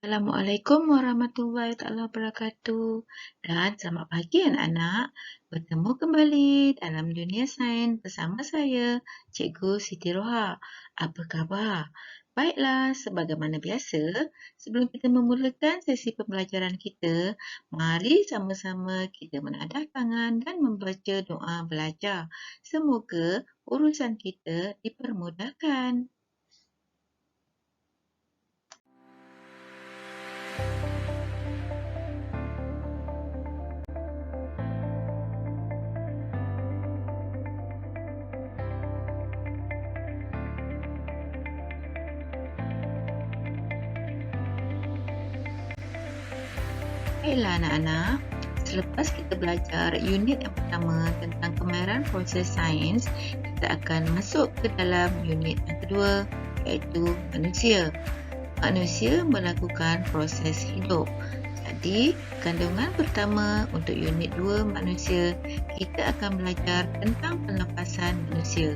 Assalamualaikum warahmatullahi taala wabarakatuh. Dan selamat pagi anak-anak. Bertemu kembali dalam dunia sains bersama saya, Cikgu Siti Roha. Apa khabar? Baiklah, sebagaimana biasa, sebelum kita memulakan sesi pembelajaran kita, mari sama-sama kita menadah tangan dan membaca doa belajar. Semoga urusan kita dipermudahkan. Baiklah anak-anak, selepas kita belajar unit yang pertama tentang kemahiran proses sains, kita akan masuk ke dalam unit yang kedua, iaitu manusia. Manusia melakukan proses hidup. Jadi, kandungan pertama untuk unit 2 manusia, kita akan belajar tentang pernafasan manusia.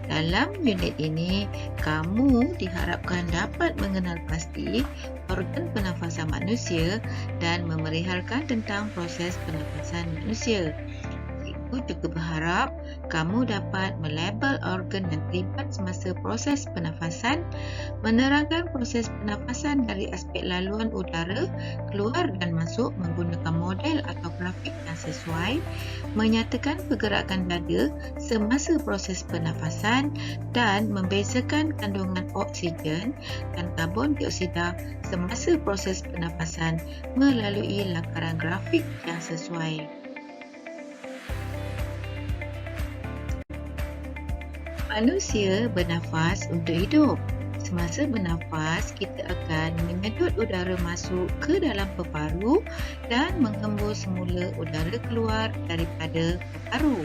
Dalam unit ini, kamu diharapkan dapat mengenal pasti organ pernafasan manusia dan memerihalkan tentang proses pernafasan manusia. Cikgu juga berharap kamu dapat melabel organ yang terlibat semasa proses pernafasan, menerangkan proses pernafasan dari aspek laluan udara keluar dan masuk menggunakan model atau grafik yang sesuai, menyatakan pergerakan dada semasa proses pernafasan dan membezakan kandungan oksigen dan karbon dioksida semasa proses pernafasan melalui lakaran grafik yang sesuai. Manusia bernafas untuk hidup. Semasa bernafas, kita akan menyedut udara masuk ke dalam peparu dan menghembus semula udara keluar daripada peparu.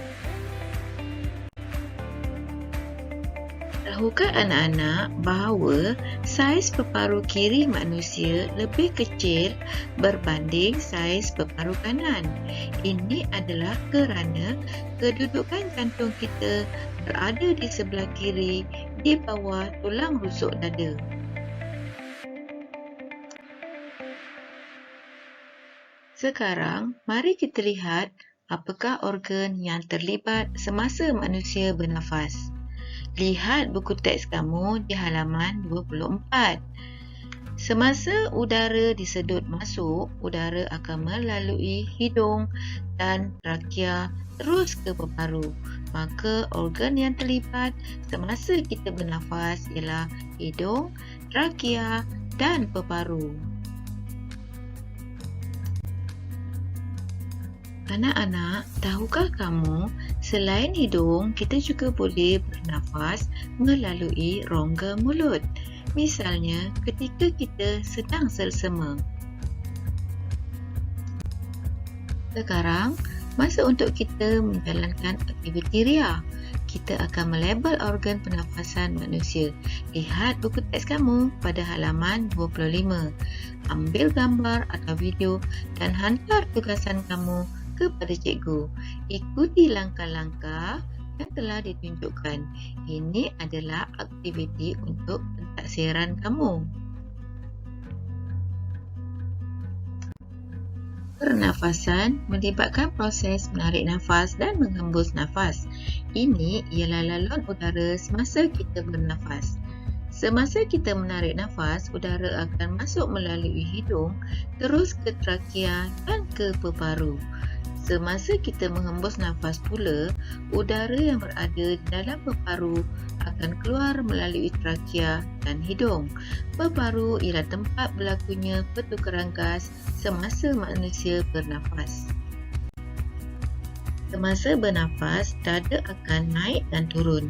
Tahukah anak-anak bahawa saiz peparu kiri manusia lebih kecil berbanding saiz peparu kanan? Ini adalah kerana kedudukan jantung kita berada di sebelah kiri di bawah tulang rusuk dada. Sekarang, mari kita lihat apakah organ yang terlibat semasa manusia bernafas. Lihat buku teks kamu di halaman 24. Semasa udara disedut masuk, udara akan melalui hidung dan trakea terus ke peparu. Maka organ yang terlibat semasa kita bernafas ialah hidung, trakea dan peparu. Anak-anak, tahukah kamu, selain hidung, kita juga boleh bernafas melalui rongga mulut. Misalnya, ketika kita sedang selsema. Sekarang, masa untuk kita menjalankan aktiviti ria. Kita akan melabel organ pernafasan manusia. Lihat buku teks kamu pada halaman 25. Ambil gambar atau video dan hantar tugasan kamu kepada cikgu. Ikuti langkah-langkah yang telah ditunjukkan. Ini adalah aktiviti untuk pentaksiran kamu. Pernafasan melibatkan proses menarik nafas dan menghembus nafas. Ini ialah laluan udara semasa kita bernafas. Semasa kita menarik nafas, udara akan masuk melalui hidung, terus ke trakea dan ke peparu. Semasa kita menghembus nafas pula, udara yang berada di dalam peparu akan keluar melalui trakea dan hidung. Peparu ialah tempat berlakunya pertukaran gas semasa manusia bernafas. Semasa bernafas, dada akan naik dan turun.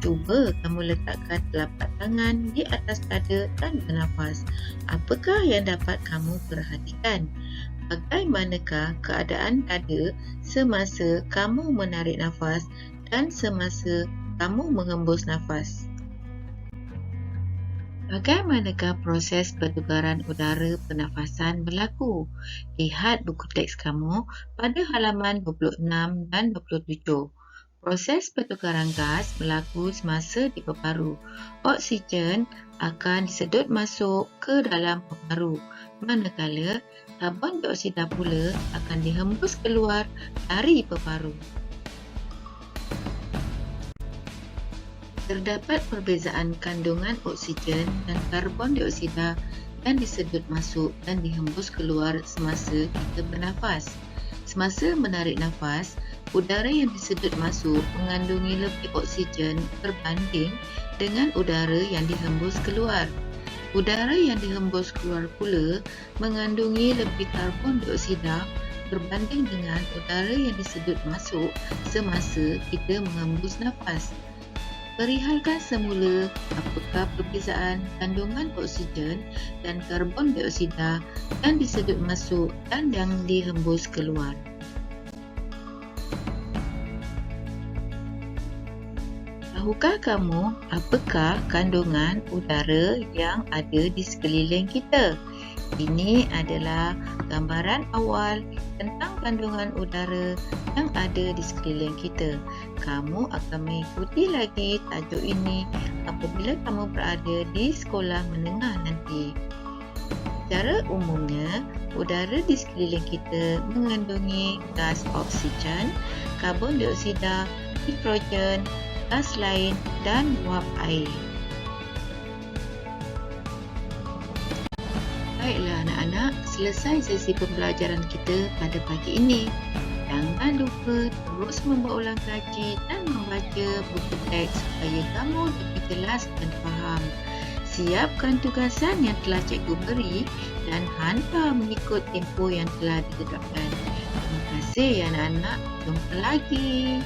Cuba kamu letakkan telapak tangan di atas dada dan bernafas. Apakah yang dapat kamu perhatikan? Bagaimanakah keadaan dada semasa kamu menarik nafas dan semasa kamu menghembus nafas? Bagaimanakah proses pertukaran udara pernafasan berlaku? Lihat buku teks kamu pada halaman 26 dan 27. Proses pertukaran gas berlaku semasa di peparu. Oksigen akan disedut masuk ke dalam peparu, manakala karbon dioksida pula akan dihembus keluar dari peparu. Terdapat perbezaan kandungan oksigen dan karbon dioksida yang disedut masuk dan dihembus keluar semasa kita bernafas. Semasa menarik nafas, udara yang disedut masuk mengandungi lebih oksigen berbanding dengan udara yang dihembus keluar. Udara yang dihembus keluar pula mengandungi lebih karbon dioksida berbanding dengan udara yang disedut masuk semasa kita menghembus nafas. Perihalkan semula apakah perbezaan kandungan oksigen dan karbon dioksida yang disedut masuk dan yang dihembus keluar. Tahukah kamu apakah kandungan udara yang ada di sekeliling kita? Ini adalah gambaran awal tentang kandungan udara yang ada di sekeliling kita. Kamu akan mengikuti lagi tajuk ini apabila kamu berada di sekolah menengah nanti. Secara umumnya, udara di sekeliling kita mengandungi gas oksigen, karbon dioksida, nitrogen, gas lain dan wap air. Baiklah anak-anak, selesai sesi pembelajaran kita pada pagi ini. Jangan lupa terus membuat ulang kaji dan membaca buku teks supaya kamu lebih jelas dan faham. Siapkan tugasan yang telah cikgu beri dan hantar mengikut tempoh yang telah ditetapkan. Terima kasih anak-anak. Jumpa lagi.